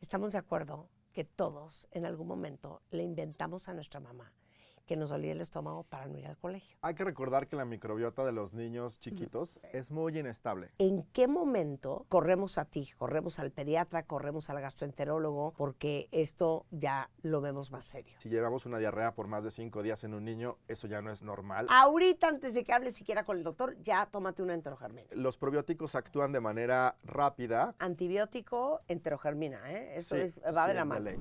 Estamos de acuerdo que todos en algún momento le inventamos a nuestra mamá que nos dolía el estómago para no ir al colegio. Hay que recordar que la microbiota de los niños chiquitos es muy inestable. ¿En qué momento corremos a ti, corremos al pediatra, corremos al gastroenterólogo? Porque esto ya lo vemos más serio. Si llevamos una diarrea por más de 5 días en un niño, eso ya no es normal. Ahorita, antes de que hables siquiera con el doctor, ya tómate una enterogermina. Los probióticos actúan de manera rápida. Antibiótico, enterogermina, ¿eh? Eso Sí, va de sí, la mano. ley.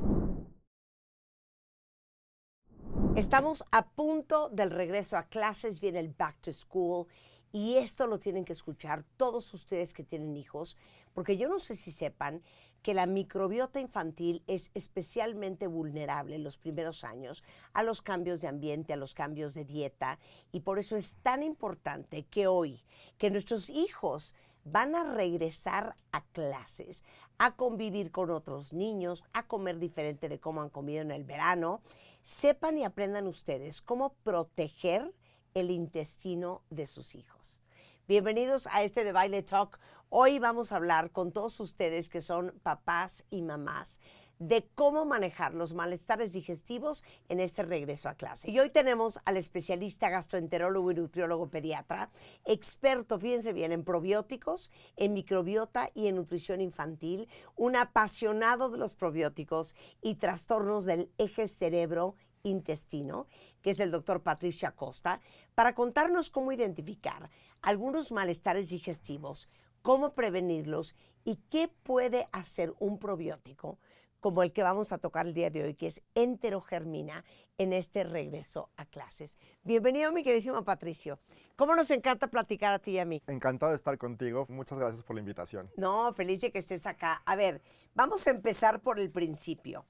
Estamos a punto del regreso a clases, viene el back to school y esto lo tienen que escuchar todos ustedes que tienen hijos, porque yo no sé si sepan que la microbiota infantil es especialmente vulnerable en los primeros años a los cambios de ambiente, a los cambios de dieta, y por eso es tan importante que hoy, que nuestros hijos van a regresar a clases, a convivir con otros niños, a comer diferente de cómo han comido en el verano, sepan y aprendan ustedes cómo proteger el intestino de sus hijos. Bienvenidos a este de Baile Talk. Hoy vamos a hablar con todos ustedes que son papás y mamás de cómo manejar los malestares digestivos en este regreso a clase. Y hoy tenemos al especialista gastroenterólogo y nutriólogo pediatra, experto, fíjense bien, en probióticos, en microbiota y en nutrición infantil, un apasionado de los probióticos y trastornos del eje cerebro-intestino, que es el doctor Patricio Acosta, para contarnos cómo identificar algunos malestares digestivos, cómo prevenirlos y qué puede hacer un probiótico como el que vamos a tocar el día de hoy, que es enterogermina, en este regreso a clases. Bienvenido, mi queridísimo Patricio. ¿Cómo nos encanta platicar a ti y a mí? Encantado de estar contigo. Muchas gracias por la invitación. No, feliz de que estés acá. A ver, vamos a empezar por el principio.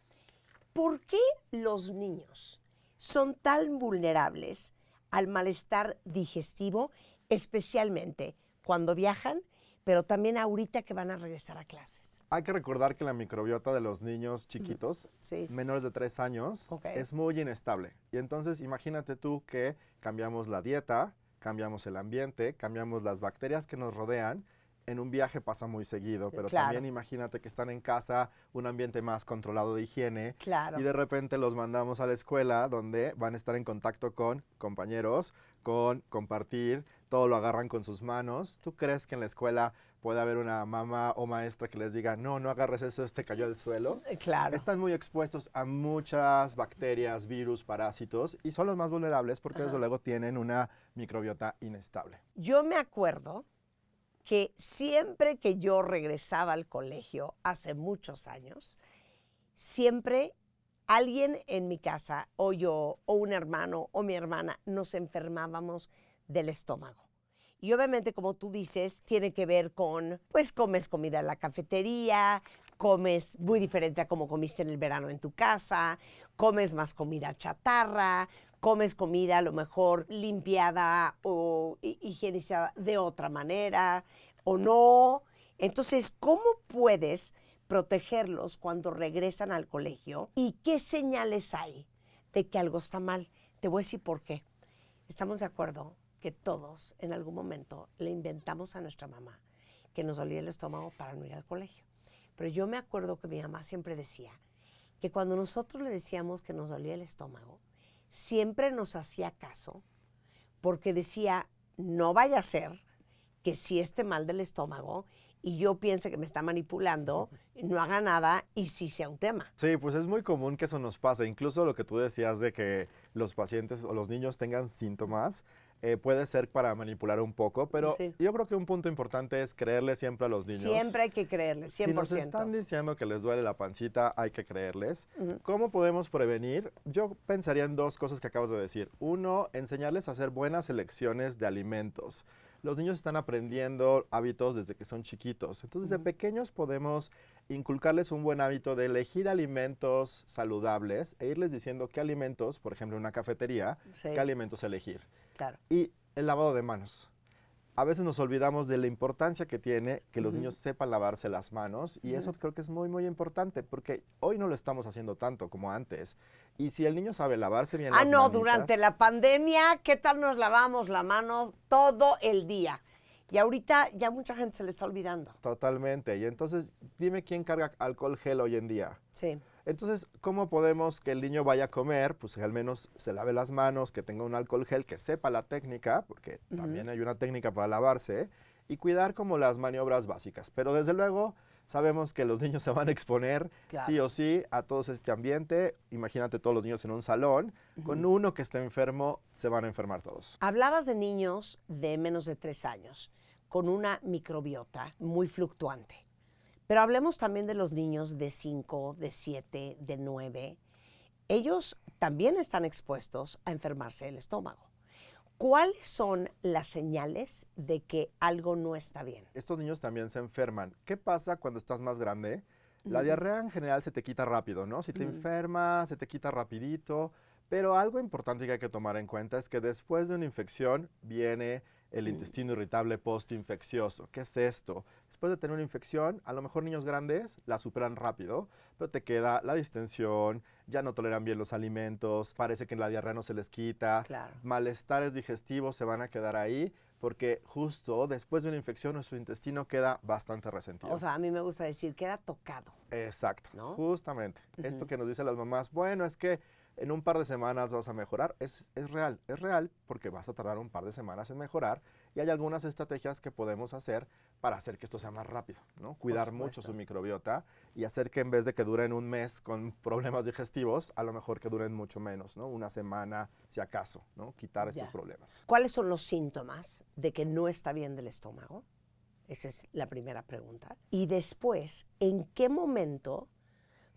¿Por qué los niños son tan vulnerables al malestar digestivo, especialmente cuando viajan, pero también ahorita que van a regresar a clases? Hay que recordar que la microbiota de los niños chiquitos, Sí. menores de 3 años, Ok. es muy inestable. Y entonces imagínate tú que cambiamos la dieta, cambiamos el ambiente, cambiamos las bacterias que nos rodean. En un viaje pasa muy seguido, pero Claro. también imagínate que están en casa, un ambiente más controlado de higiene. Claro. Y de repente los mandamos a la escuela donde van a estar en contacto con compañeros, con compartir, todo lo agarran con sus manos. ¿Tú crees que en la escuela puede haber una mamá o maestra que les diga, no agarres eso, este cayó del suelo? Claro. Están muy expuestos a muchas bacterias, virus, parásitos y son los más vulnerables porque desde luego tienen una microbiota inestable. Yo me acuerdo que siempre que yo regresaba al colegio, hace muchos años, siempre alguien en mi casa, o yo, o un hermano, o mi hermana, nos enfermábamos del estómago. Y obviamente, como tú dices, tiene que ver con, pues comes comida en la cafetería, comes muy diferente a como comiste en el verano en tu casa, comes más comida chatarra, comes comida a lo mejor limpiada o higienizada de otra manera o no. Entonces, ¿cómo puedes protegerlos cuando regresan al colegio? ¿Y qué señales hay de que algo está mal? Te voy a decir por qué. Estamos de acuerdo que todos en algún momento le inventamos a nuestra mamá que nos dolía el estómago para no ir al colegio. Pero yo me acuerdo que mi mamá siempre decía que cuando nosotros le decíamos que nos dolía el estómago, siempre nos hacía caso porque decía, no vaya a ser que si esté mal del estómago y yo piense que me está manipulando, no haga nada y sí sea un tema. Sí, pues es muy común que eso nos pase. Incluso lo que tú decías de que los pacientes o los niños tengan síntomas, puede ser para manipular un poco, pero Sí. yo creo que un punto importante es creerle siempre a los niños. Siempre hay que creerle, 100%. Si nos están diciendo que les duele la pancita, hay que creerles. ¿Cómo podemos prevenir? Yo pensaría en dos cosas que acabas de decir. Uno, enseñarles a hacer buenas elecciones de alimentos. Los niños están aprendiendo hábitos desde que son chiquitos. Entonces, de pequeños podemos inculcarles un buen hábito de elegir alimentos saludables e irles diciendo qué alimentos, por ejemplo, en una cafetería, Sí. qué alimentos elegir. Claro. Y el lavado de manos. A veces nos olvidamos de la importancia que tiene que los niños sepan lavarse las manos y eso creo que es muy, muy importante porque hoy no lo estamos haciendo tanto como antes. Y si el niño sabe lavarse bien las no, manitas, durante la pandemia, ¿qué tal nos lavamos las manos todo el día? Y ahorita ya mucha gente se le está olvidando. Totalmente. Y entonces, dime quién carga alcohol gel hoy en día. Sí. Entonces, ¿cómo podemos que el niño vaya a comer? Pues que al menos se lave las manos, que tenga un alcohol gel, que sepa la técnica, porque también hay una técnica para lavarse, y cuidar como las maniobras básicas. Pero desde luego, sabemos que los niños se van a exponer sí o sí a todo este ambiente. Imagínate todos los niños en un salón. Con uno que esté enfermo, se van a enfermar todos. Hablabas de niños de menos de 3 años, con una microbiota muy fluctuante. Pero hablemos también de los niños de 5, de 7, de 9. Ellos también están expuestos a enfermarse el estómago. ¿Cuáles son las señales de que algo no está bien? Estos niños también se enferman. ¿Qué pasa cuando estás más grande? La diarrea en general se te quita rápido, ¿no? Si te enfermas, se te quita rapidito. Pero algo importante que hay que tomar en cuenta es que después de una infección viene el intestino irritable postinfeccioso. ¿Qué es esto? Después de tener una infección, a lo mejor niños grandes la superan rápido, pero te queda la distensión, ya no toleran bien los alimentos, parece que la diarrea no se les quita, malestares digestivos se van a quedar ahí, porque justo después de una infección nuestro intestino queda bastante resentido. O sea, a mí me gusta decir, queda tocado. Exacto, ¿no? Justamente. Esto que nos dicen las mamás, bueno, es que en un par de semanas vas a mejorar, es real porque vas a tardar un par de semanas en mejorar y hay algunas estrategias que podemos hacer para hacer que esto sea más rápido, ¿no? Cuidar mucho su microbiota y hacer que en vez de que duren un mes con problemas digestivos, a lo mejor que duren mucho menos, ¿no? Una semana, si acaso, ¿no? Quitar estos problemas. ¿Cuáles son los síntomas de que no está bien del estómago? Esa es la primera pregunta. Y después, ¿en qué momento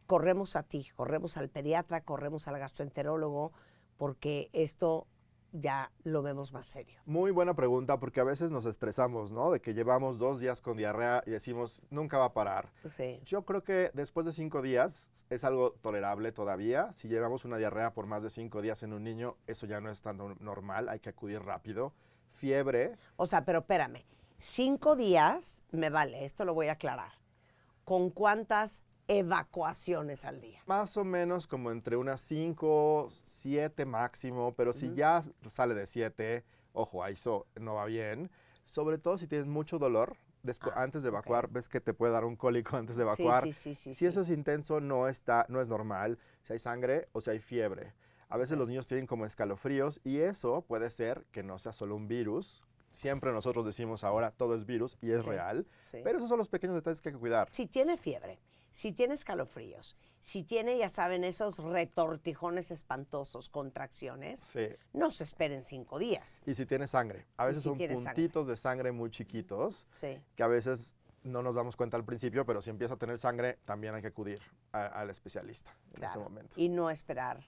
corremos a ti, corremos al pediatra, corremos al gastroenterólogo, porque esto ya lo vemos más serio? Muy buena pregunta, porque a veces nos estresamos, ¿no? De que llevamos 2 días con diarrea y decimos, nunca va a parar. Sí. Yo creo que después de 5 días es algo tolerable todavía. Si llevamos una diarrea por más de 5 días en un niño, eso ya no es tan normal, hay que acudir rápido. Fiebre. O sea, pero espérame, 5 días me vale, esto lo voy a aclarar. ¿Con cuántas evacuaciones al día? Más o menos como entre unas 5, 7 máximo, pero si ya sale de 7, ojo, ahí eso no va bien. Sobre todo si tienes mucho dolor, antes de evacuar, ves que te puede dar un cólico antes de evacuar. Si eso es intenso, no es normal, si hay sangre o si hay fiebre. A veces los niños tienen como escalofríos y eso puede ser que no sea solo un virus. Siempre nosotros decimos ahora todo es virus y es real, pero esos son los pequeños detalles que hay que cuidar. Si tiene fiebre, si tiene escalofríos, si tiene, ya saben, esos retortijones espantosos, contracciones, no se esperen 5 días. Y si tiene sangre, a veces son puntitos de sangre muy chiquitos, que a veces no nos damos cuenta al principio, pero si empieza a tener sangre, también hay que acudir al especialista en ese momento. Y no esperar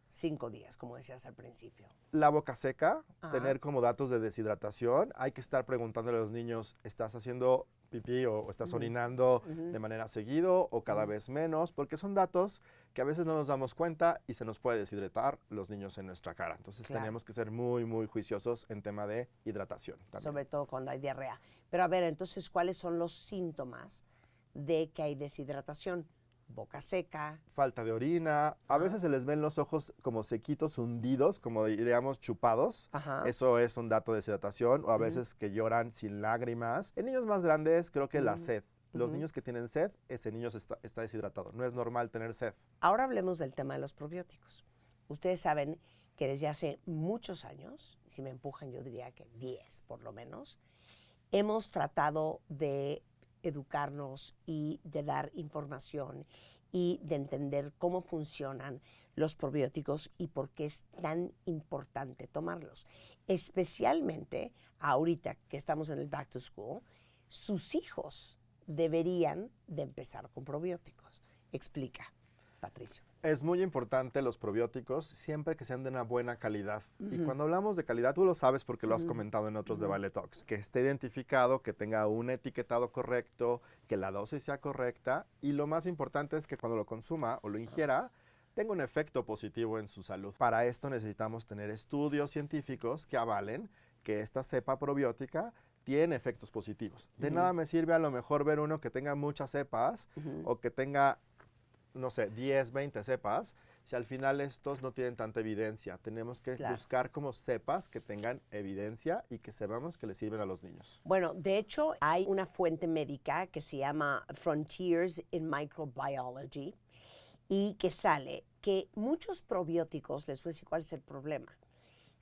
5 días, como decías al principio. La boca seca, tener como datos de deshidratación. Hay que estar preguntándole a los niños, ¿estás haciendo pipí o estás orinando de manera seguido o cada vez menos? Porque son datos que a veces no nos damos cuenta y se nos puede deshidratar los niños en nuestra cara. Entonces tenemos que ser muy, muy juiciosos en tema de hidratación también. Sobre todo cuando hay diarrea. Pero a ver, entonces, ¿cuáles son los síntomas de que hay deshidratación? Boca seca. Falta de orina. A veces se les ven los ojos como sequitos, hundidos, como diríamos chupados. Eso es un dato de deshidratación. O a veces que lloran sin lágrimas. En niños más grandes creo que la sed. Los niños que tienen sed, ese niño está deshidratado. No es normal tener sed. Ahora hablemos del tema de los probióticos. Ustedes saben que desde hace muchos años, si me empujan yo diría que 10 por lo menos, hemos tratado de educarnos y de dar información y de entender cómo funcionan los probióticos y por qué es tan importante tomarlos. Especialmente ahorita que estamos en el back to school, sus hijos deberían de empezar con probióticos. Explica, Patricio. Es muy importante los probióticos siempre que sean de una buena calidad. Y cuando hablamos de calidad, tú lo sabes porque lo has comentado en otros de Vale Talks, que esté identificado, que tenga un etiquetado correcto, que la dosis sea correcta y lo más importante es que cuando lo consuma o lo ingiera, tenga un efecto positivo en su salud. Para esto necesitamos tener estudios científicos que avalen que esta cepa probiótica tiene efectos positivos. De nada me sirve a lo mejor ver uno que tenga muchas cepas o que tenga no sé, 10, 20 cepas, si al final estos no tienen tanta evidencia? Tenemos que buscar como cepas que tengan evidencia y que sepamos que les sirven a los niños. Bueno, de hecho, hay una fuente médica que se llama Frontiers in Microbiology y que sale que muchos probióticos, les voy a decir cuál es el problema,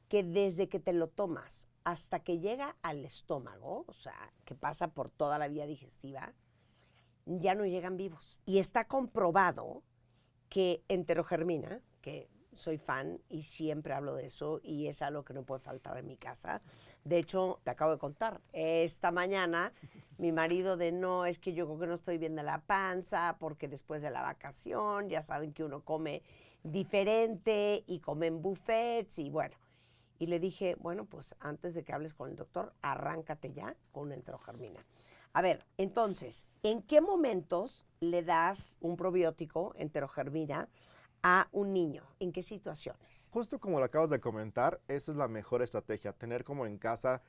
que desde que te lo tomas hasta que llega al estómago, o sea, que pasa por toda la vía digestiva, ya no llegan vivos. Y está comprobado que enterogermina, que soy fan y siempre hablo de eso y es algo que no puede faltar en mi casa. De hecho, te acabo de contar, esta mañana mi marido no, es que yo creo que no estoy bien de la panza porque después de la vacación ya saben que uno come diferente y come en buffets y bueno. Y le dije, bueno, pues antes de que hables con el doctor, arráncate ya con una enterogermina. A ver, entonces, ¿en qué momentos le das un probiótico, enterogermina, a un niño? ¿En qué situaciones? Justo como lo acabas de comentar, esa es la mejor estrategia, tener como en casa,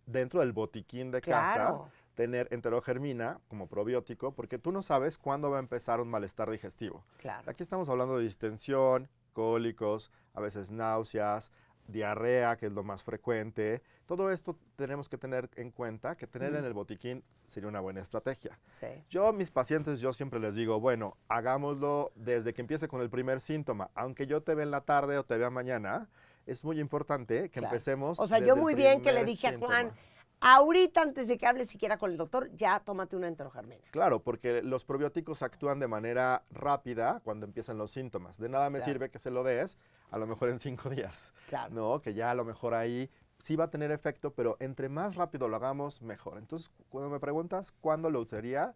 dentro del botiquín de casa, tener enterogermina como probiótico, porque tú no sabes cuándo va a empezar un malestar digestivo. Claro. Aquí estamos hablando de distensión, cólicos, a veces náuseas, diarrea, que es lo más frecuente. Todo esto tenemos que tener en cuenta, que tener en el botiquín sería una buena estrategia. Sí. Yo a mis pacientes, yo siempre les digo, bueno, hagámoslo desde que empiece con el primer síntoma. Aunque yo te vea en la tarde o te vea mañana, es muy importante que empecemos. O sea, yo muy bien que le dije a Juan, ahorita antes de que hable siquiera con el doctor, ya tómate una enterogermina. Claro, porque los probióticos actúan de manera rápida cuando empiezan los síntomas. De nada me sirve que se lo des, a lo mejor en 5 días. Claro. ¿No? Que ya a lo mejor ahí sí va a tener efecto, pero entre más rápido lo hagamos, mejor. Entonces, cuando me preguntas cuándo lo usaría,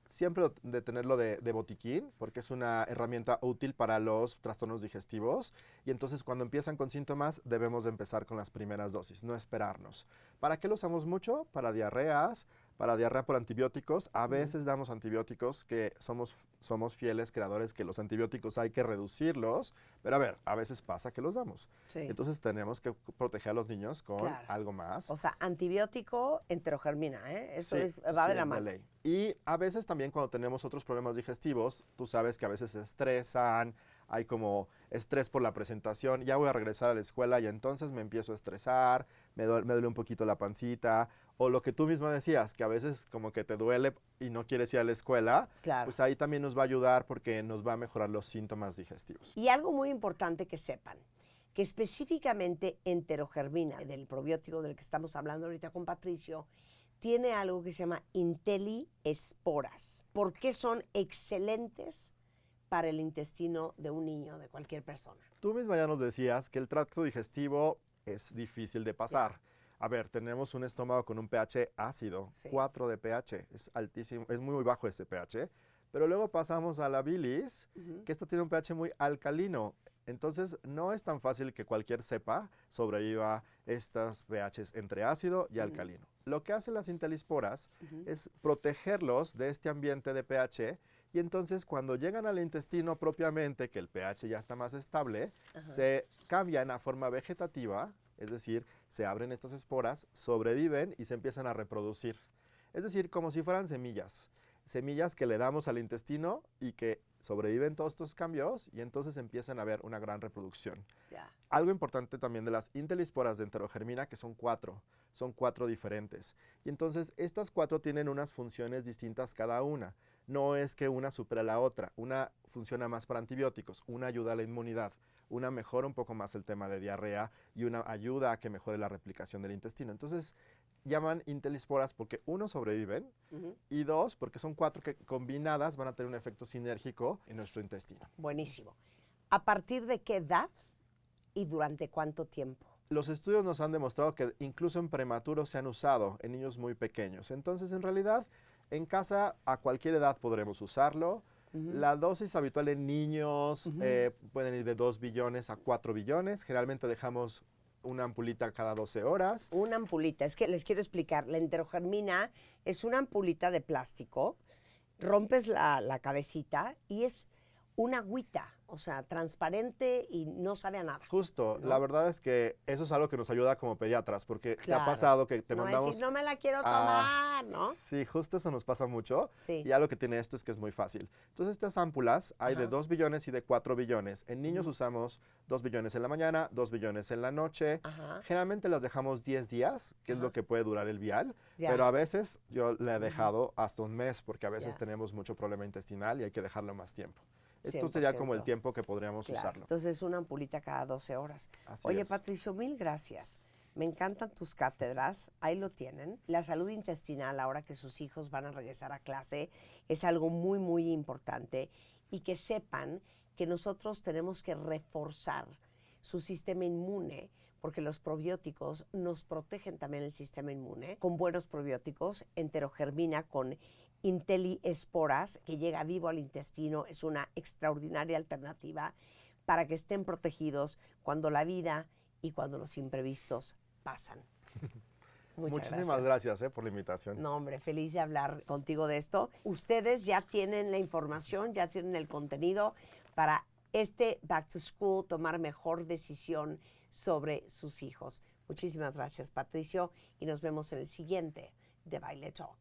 siempre de tenerlo de botiquín, porque es una herramienta útil para los trastornos digestivos. Y entonces cuando empiezan con síntomas, debemos de empezar con las primeras dosis, no esperarnos. ¿Para qué lo usamos mucho? Para diarreas, para diarrea por antibióticos. A veces damos antibióticos que somos fieles creadores que los antibióticos hay que reducirlos, pero a ver, a veces pasa que los damos. Sí. Entonces tenemos que proteger a los niños con algo más. O sea, antibiótico, enterogermina, ¿eh? Eso va de la mano. De ley. Y a veces también cuando tenemos otros problemas digestivos, tú sabes que a veces se estresan, hay como estrés por la presentación, ya voy a regresar a la escuela y entonces me empiezo a estresar, me duele un poquito la pancita, o lo que tú misma decías, que a veces como que te duele y no quieres ir a la escuela, pues ahí también nos va a ayudar porque nos va a mejorar los síntomas digestivos. Y algo muy importante que sepan, que específicamente enterogermina, del probiótico del que estamos hablando ahorita con Patricio, tiene algo que se llama inteliesporas. ¿Por qué son excelentes para el intestino de un niño, de cualquier persona? Tú misma ya nos decías que el tracto digestivo es difícil de pasar. A ver, tenemos un estómago con un pH ácido, 4 de pH, es altísimo, es muy bajo ese pH, pero luego pasamos a la bilis, que esto tiene un pH muy alcalino. Entonces, no es tan fácil que cualquier cepa sobreviva estos pHs entre ácido y alcalino. Lo que hacen las inteliesporas es protegerlos de este ambiente de pH y entonces cuando llegan al intestino propiamente, que el pH ya está más estable, se cambia en la forma vegetativa, es decir, se abren estas esporas, sobreviven y se empiezan a reproducir. Es decir, como si fueran semillas. Semillas que le damos al intestino y que sobreviven todos estos cambios y entonces empiezan a haber una gran reproducción. Algo importante también de las inteliesporas de enterogermina, que son 4 diferentes. Y entonces estas 4 tienen unas funciones distintas cada una. No es que una supera a la otra, una funciona más para antibióticos, una ayuda a la inmunidad, una mejora un poco más el tema de diarrea y una ayuda a que mejore la replicación del intestino. Entonces, llaman inteliesporas porque 1, sobreviven y 2, porque son 4 que combinadas van a tener un efecto sinérgico en nuestro intestino. Buenísimo. ¿A partir de qué edad y durante cuánto tiempo? Los estudios nos han demostrado que incluso en prematuros se han usado en niños muy pequeños. Entonces, en realidad, en casa a cualquier edad podremos usarlo. La dosis habitual en niños pueden ir de 2 billones a 4 billones. Generalmente dejamos una ampulita cada 12 horas. Una ampulita, es que les quiero explicar. La enterogermina es una ampulita de plástico, rompes la cabecita y es una agüita, o sea, transparente y no sabe a nada. Justo, ¿no? la verdad es que eso es algo que nos ayuda como pediatras, porque te ha Claro. pasado que te No mandamos... decir, no me la quiero Ah, tomar, ¿no? sí, justo eso nos pasa mucho. Sí. Y algo que tiene esto es que es muy fácil. Entonces, estas ámpulas hay de Ajá. 2 billones y de 4 billones. En niños usamos 2 billones en la mañana, 2 billones en la noche. Ajá. Generalmente las dejamos 10 días, que es Ajá. lo que puede durar el vial. Ya. Pero a veces yo le he dejado hasta un mes, porque a veces Ya. tenemos mucho problema intestinal y hay que dejarlo más tiempo. Esto sería como el 100%. tiempo que podríamos Claro. usarlo. Entonces, una ampulita cada 12 horas. Así Oye, es. Patricio, mil gracias. Me encantan tus cátedras, ahí lo tienen. La salud intestinal, ahora que sus hijos van a regresar a clase, es algo muy, muy importante. Y que sepan que nosotros tenemos que reforzar su sistema inmune, porque los probióticos nos protegen también el sistema inmune. Con buenos probióticos, enterogermina con IntelliEsporas, que llega vivo al intestino, es una extraordinaria alternativa para que estén protegidos cuando la vida y cuando los imprevistos pasan. Muchísimas gracias por la invitación. No, hombre, feliz de hablar contigo de esto. Ustedes ya tienen la información, ya tienen el contenido para este Back to School, tomar mejor decisión sobre sus hijos. Muchísimas gracias, Patricio, y nos vemos en el siguiente de Baile Talk.